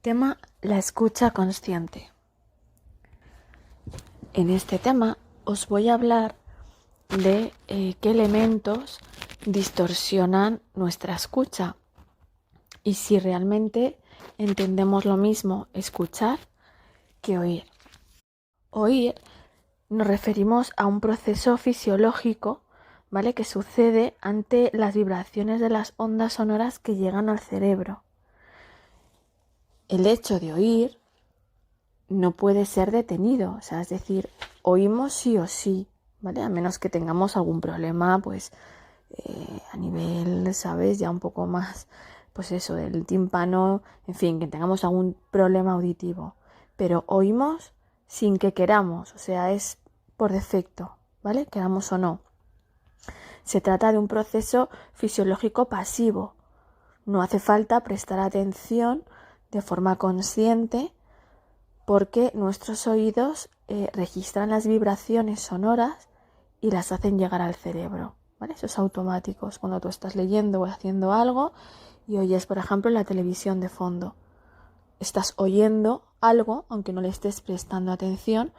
Tema: la escucha consciente. En este tema os voy a hablar de qué elementos distorsionan nuestra escucha y si realmente entendemos lo mismo escuchar que oír. Oír nos referimos a un proceso fisiológico, ¿vale?, que sucede ante las vibraciones de las ondas sonoras que llegan al cerebro. El hecho de oír no puede ser detenido, o sea, es decir, oímos sí o sí, ¿vale? A menos que tengamos algún problema, pues a nivel, ¿sabes? Ya un poco más, pues eso, del tímpano, en fin, que tengamos algún problema auditivo. Pero oímos sin que queramos, o sea, es por defecto, ¿vale? Queramos o no. Se trata de un proceso fisiológico pasivo. No hace falta prestar atención de forma consciente porque nuestros oídos registran las vibraciones sonoras y las hacen llegar al cerebro, ¿vale? Eso es automático. Es cuando tú estás leyendo o haciendo algo y oyes, por ejemplo, la televisión de fondo. Estás oyendo algo, aunque no le estés prestando atención,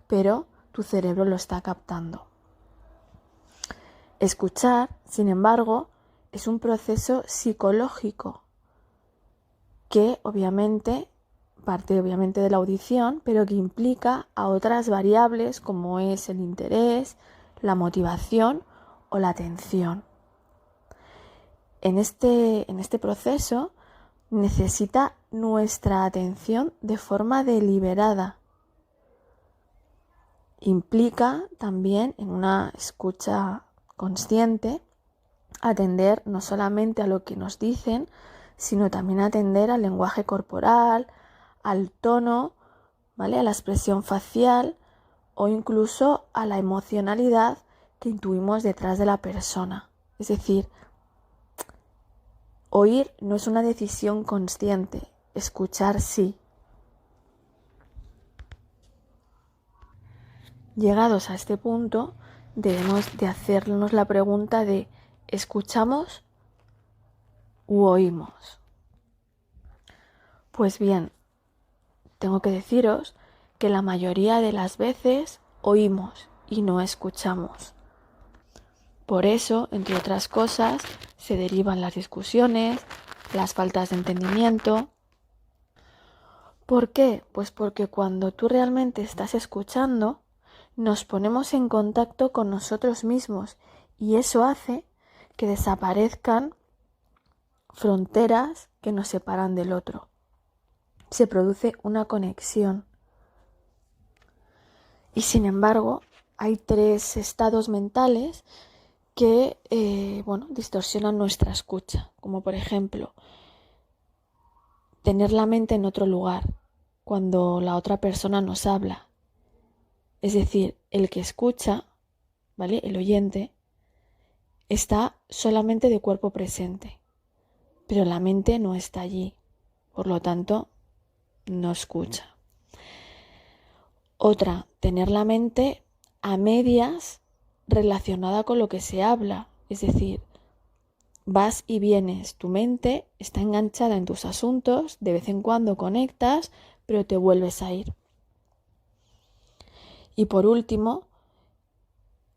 pero tu cerebro lo está captando. Escuchar, sin embargo, es un proceso psicológico que parte obviamente de la audición, pero que implica a otras variables como es el interés, la motivación o la atención. En este proceso necesita nuestra atención de forma deliberada. Implica también, en una escucha consciente, atender no solamente a lo que nos dicen, sino también atender al lenguaje corporal, al tono, ¿vale?, a la expresión facial o incluso a la emocionalidad que intuimos detrás de la persona. Es decir, oír no es una decisión consciente, escuchar sí. Llegados a este punto, debemos de hacernos la pregunta de ¿escuchamos u oímos? Pues bien, tengo que deciros que la mayoría de las veces oímos y no escuchamos. Por eso, entre otras cosas, se derivan las discusiones, las faltas de entendimiento. ¿Por qué? Pues porque cuando tú realmente estás escuchando, nos ponemos en contacto con nosotros mismos y eso hace que desaparezcan fronteras que nos separan del otro. Se produce una conexión. Y sin embargo, hay 3 estados mentales que distorsionan nuestra escucha, como por ejemplo tener la mente en otro lugar cuando la otra persona nos habla. Es decir, el que escucha, ¿vale?, el oyente, está solamente de cuerpo presente, pero la mente no está allí, por lo tanto, no escucha. Otra, tener la mente a medias relacionada con lo que se habla, es decir, vas y vienes, tu mente está enganchada en tus asuntos, de vez en cuando conectas, pero te vuelves a ir. Y por último,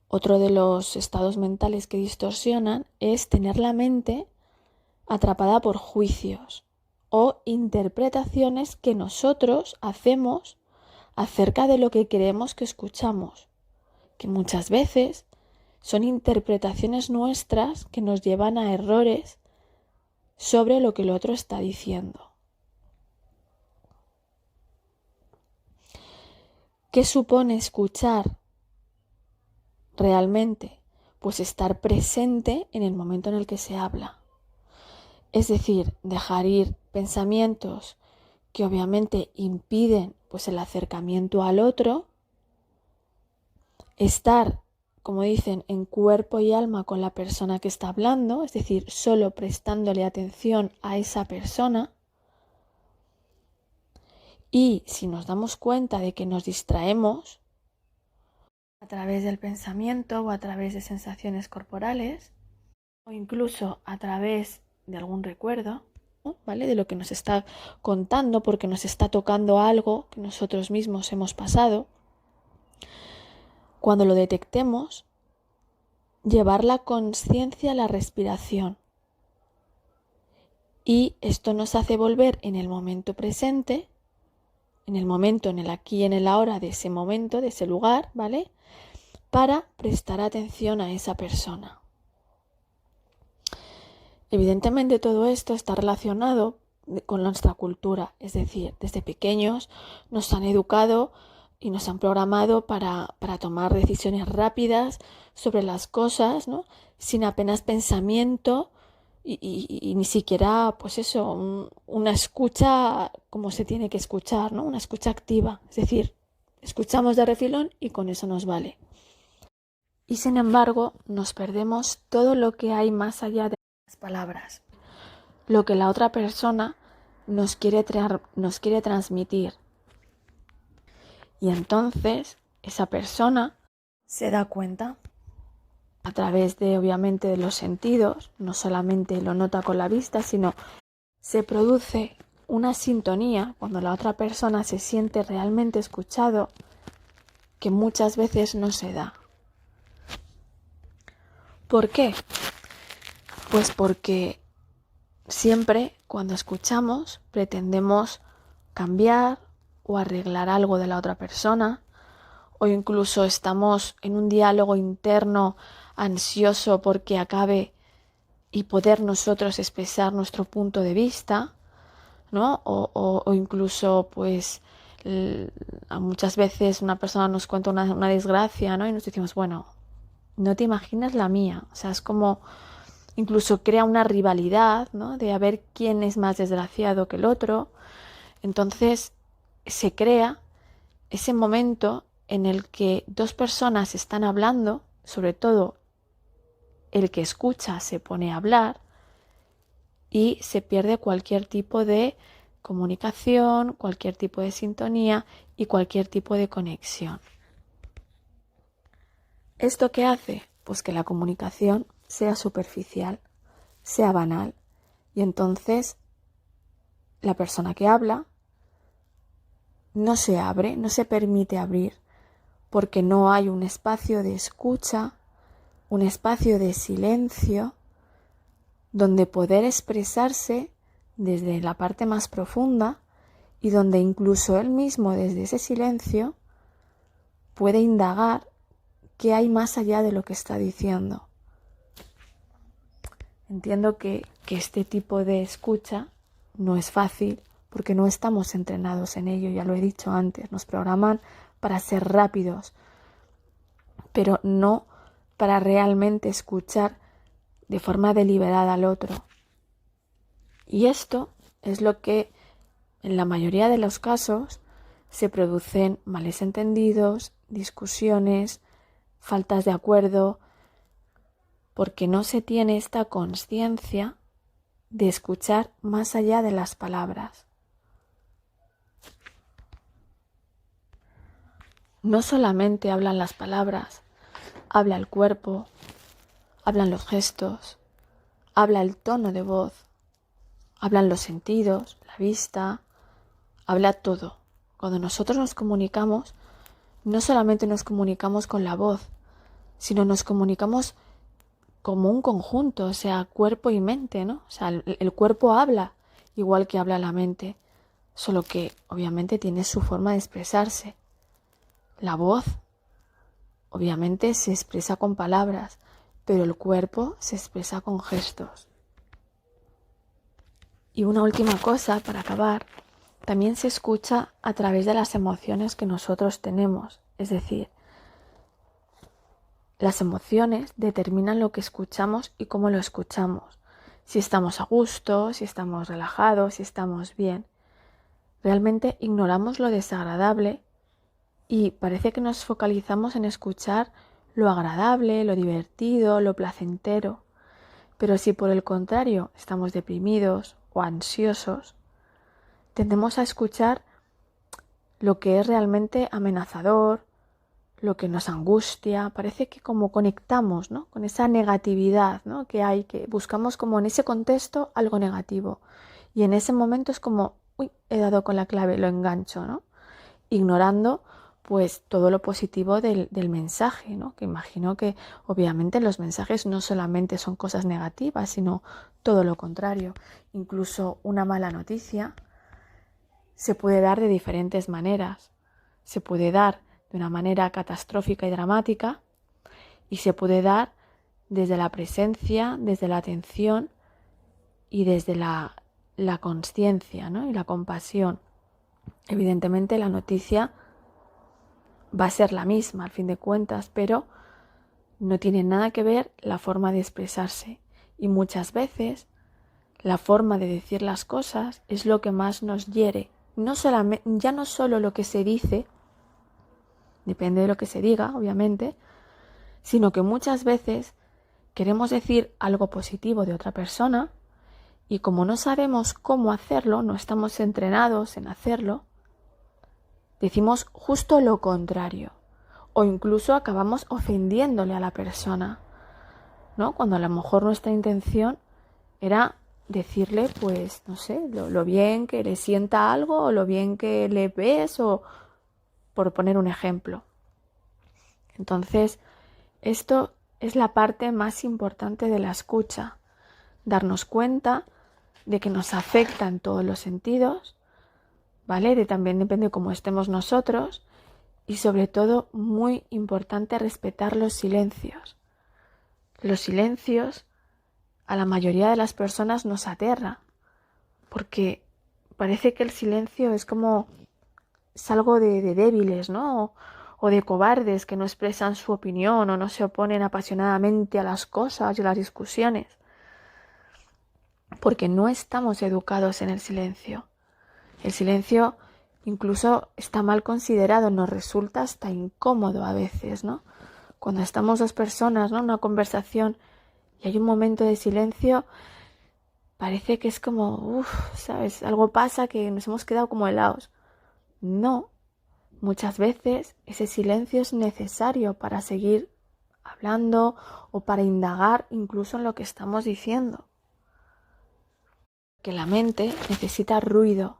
otro de los estados mentales que distorsionan es tener la mente atrapada por juicios o interpretaciones que nosotros hacemos acerca de lo que creemos que escuchamos, que muchas veces son interpretaciones nuestras que nos llevan a errores sobre lo que el otro está diciendo. ¿Qué supone escuchar realmente? Pues estar presente en el momento en el que se habla. Es decir, dejar ir pensamientos que obviamente impiden pues el acercamiento al otro, estar, como dicen, en cuerpo y alma con la persona que está hablando, es decir, solo prestándole atención a esa persona. Y si nos damos cuenta de que nos distraemos a través del pensamiento o a través de sensaciones corporales o incluso a través de algún recuerdo, ¿no? ¿Vale? De lo que nos está contando, porque nos está tocando algo que nosotros mismos hemos pasado. Cuando lo detectemos, llevar la conciencia a la respiración. Y esto nos hace volver en el momento presente, en el momento, en el aquí y en el ahora de ese momento, de ese lugar, ¿vale? Para prestar atención a esa persona. Evidentemente todo esto está relacionado con nuestra cultura, es decir, desde pequeños nos han educado y nos han programado para tomar decisiones rápidas sobre las cosas, ¿no? Sin apenas pensamiento y ni siquiera, pues eso, una escucha como se tiene que escuchar, ¿no? Una escucha activa, es decir, escuchamos de refilón y con eso nos vale. Y sin embargo, nos perdemos todo lo que hay más allá de las palabras, lo que la otra persona nos quiere transmitir. Y entonces esa persona se da cuenta a través de, obviamente, de los sentidos, no solamente lo nota con la vista, sino se produce una sintonía cuando la otra persona se siente realmente escuchado, que muchas veces no se da. ¿Por qué? Pues porque siempre cuando escuchamos pretendemos cambiar o arreglar algo de la otra persona, o incluso estamos en un diálogo interno ansioso porque acabe y poder nosotros expresar nuestro punto de vista, ¿no? O incluso pues muchas veces una persona nos cuenta una desgracia, ¿no? Y nos decimos, bueno, no te imaginas la mía. O sea, es como incluso crea una rivalidad, ¿no? De a ver quién es más desgraciado que el otro. Entonces se crea ese momento en el que dos personas están hablando, sobre todo el que escucha se pone a hablar y se pierde cualquier tipo de comunicación, cualquier tipo de sintonía y cualquier tipo de conexión. ¿Esto qué hace? Pues que la comunicación sea superficial, sea banal, y entonces la persona que habla no se abre, no se permite abrir, porque no hay un espacio de escucha, un espacio de silencio, donde poder expresarse desde la parte más profunda y donde incluso él mismo desde ese silencio puede indagar qué hay más allá de lo que está diciendo. Entiendo que este tipo de escucha no es fácil porque no estamos entrenados en ello, ya lo he dicho antes, nos programan para ser rápidos, pero no para realmente escuchar de forma deliberada al otro. Y esto es lo que en la mayoría de los casos se producen males entendidos, discusiones, faltas de acuerdo, porque no se tiene esta conciencia de escuchar más allá de las palabras. No solamente hablan las palabras, habla el cuerpo, hablan los gestos, habla el tono de voz, hablan los sentidos, la vista, habla todo. Cuando nosotros nos comunicamos, no solamente nos comunicamos con la voz, sino nos comunicamos como un conjunto, o sea, cuerpo y mente, ¿no? O sea, el cuerpo habla igual que habla la mente, solo que obviamente tiene su forma de expresarse. La voz, obviamente, se expresa con palabras, pero el cuerpo se expresa con gestos. Y una última cosa, para acabar, también se escucha a través de las emociones que nosotros tenemos, es decir, las emociones determinan lo que escuchamos y cómo lo escuchamos. Si estamos a gusto, si estamos relajados, si estamos bien. Realmente ignoramos lo desagradable y parece que nos focalizamos en escuchar lo agradable, lo divertido, lo placentero. Pero si por el contrario estamos deprimidos o ansiosos, tendemos a escuchar lo que es realmente amenazador, lo que nos angustia. Parece que como conectamos, ¿no?, con esa negatividad, ¿no?, que hay, que buscamos como en ese contexto algo negativo. Y en ese momento es como, uy, he dado con la clave, lo engancho, ¿no? Ignorando pues todo lo positivo del mensaje, ¿no? Que imagino que obviamente los mensajes no solamente son cosas negativas, sino todo lo contrario. Incluso una mala noticia se puede dar de diferentes maneras. Se puede dar de una manera catastrófica y dramática y se puede dar desde la presencia, desde la atención y desde la consciencia, ¿no? Y la compasión. Evidentemente la noticia va a ser la misma al fin de cuentas, pero no tiene nada que ver la forma de expresarse. Y muchas veces la forma de decir las cosas es lo que más nos hiere. Ya no solo lo que se dice, depende de lo que se diga, obviamente, sino que muchas veces queremos decir algo positivo de otra persona y como no sabemos cómo hacerlo, no estamos entrenados en hacerlo, decimos justo lo contrario o incluso acabamos ofendiéndole a la persona, ¿no? Cuando a lo mejor nuestra intención era decirle, pues, no sé, lo bien que le sienta algo o lo bien que le ves o por poner un ejemplo. Entonces, esto es la parte más importante de la escucha, darnos cuenta de que nos afecta en todos los sentidos, ¿vale? También depende de cómo estemos nosotros y sobre todo, muy importante, respetar los silencios. Los silencios a la mayoría de las personas nos aterra, porque parece que el silencio es algo de débiles, ¿no? O de cobardes que no expresan su opinión o no se oponen apasionadamente a las cosas y a las discusiones, porque no estamos educados en el silencio. El silencio incluso está mal considerado, nos resulta hasta incómodo a veces, ¿no? Cuando estamos dos personas, ¿no? En una conversación y hay un momento de silencio, parece que es como, ¿sabes? Algo pasa que nos hemos quedado como helados. No, muchas veces ese silencio es necesario para seguir hablando o para indagar incluso en lo que estamos diciendo. Que la mente necesita ruido,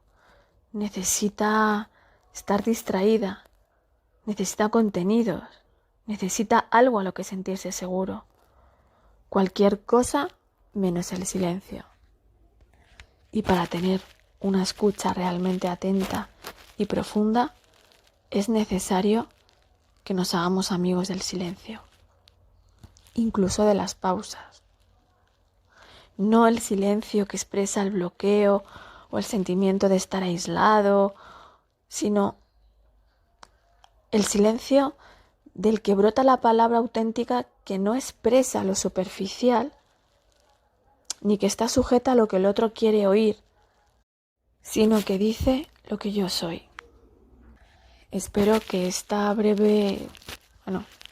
necesita estar distraída, necesita contenidos, necesita algo a lo que sentirse seguro. Cualquier cosa menos el silencio. Y para tener una escucha realmente atenta y profunda, es necesario que nos hagamos amigos del silencio, incluso de las pausas. No el silencio que expresa el bloqueo o el sentimiento de estar aislado, sino el silencio del que brota la palabra auténtica que no expresa lo superficial, ni que está sujeta a lo que el otro quiere oír, sino que dice lo que yo soy. Espero que esta breve,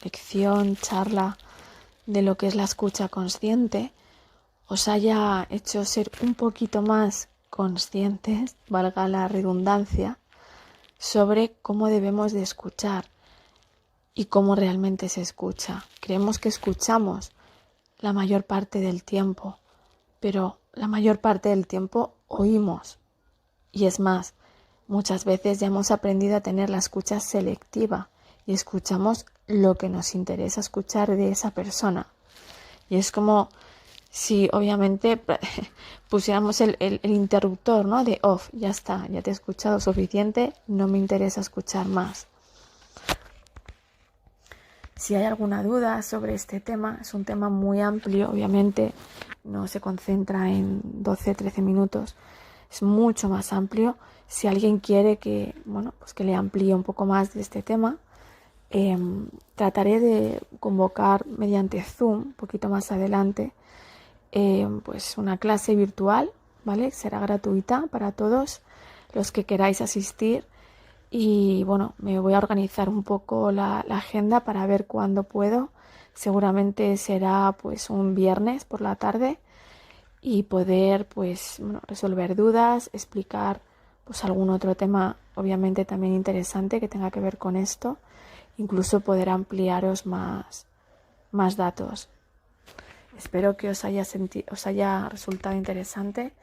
lección, charla de lo que es la escucha consciente os haya hecho ser un poquito más conscientes, valga la redundancia, sobre cómo debemos de escuchar y cómo realmente se escucha. Creemos que escuchamos la mayor parte del tiempo, pero la mayor parte del tiempo oímos. Y es más, muchas veces ya hemos aprendido a tener la escucha selectiva y escuchamos lo que nos interesa escuchar de esa persona. Y es como si obviamente pusiéramos el interruptor, ¿no? De off, ya está, ya te he escuchado suficiente, no me interesa escuchar más. Si hay alguna duda sobre este tema, es un tema muy amplio, obviamente no se concentra en 12-13 minutos, es mucho más amplio. Si alguien quiere que le amplíe un poco más de este tema, trataré de convocar mediante Zoom, un poquito más adelante, pues una clase virtual, ¿vale? Será gratuita para todos los que queráis asistir y me voy a organizar un poco la agenda para ver cuándo puedo. Seguramente será pues un viernes por la tarde y poder resolver dudas, explicar pues algún otro tema obviamente también interesante que tenga que ver con esto, incluso poder ampliaros más datos. Espero que os haya resultado interesante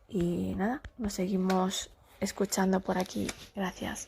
Y nada, nos seguimos escuchando por aquí. Gracias.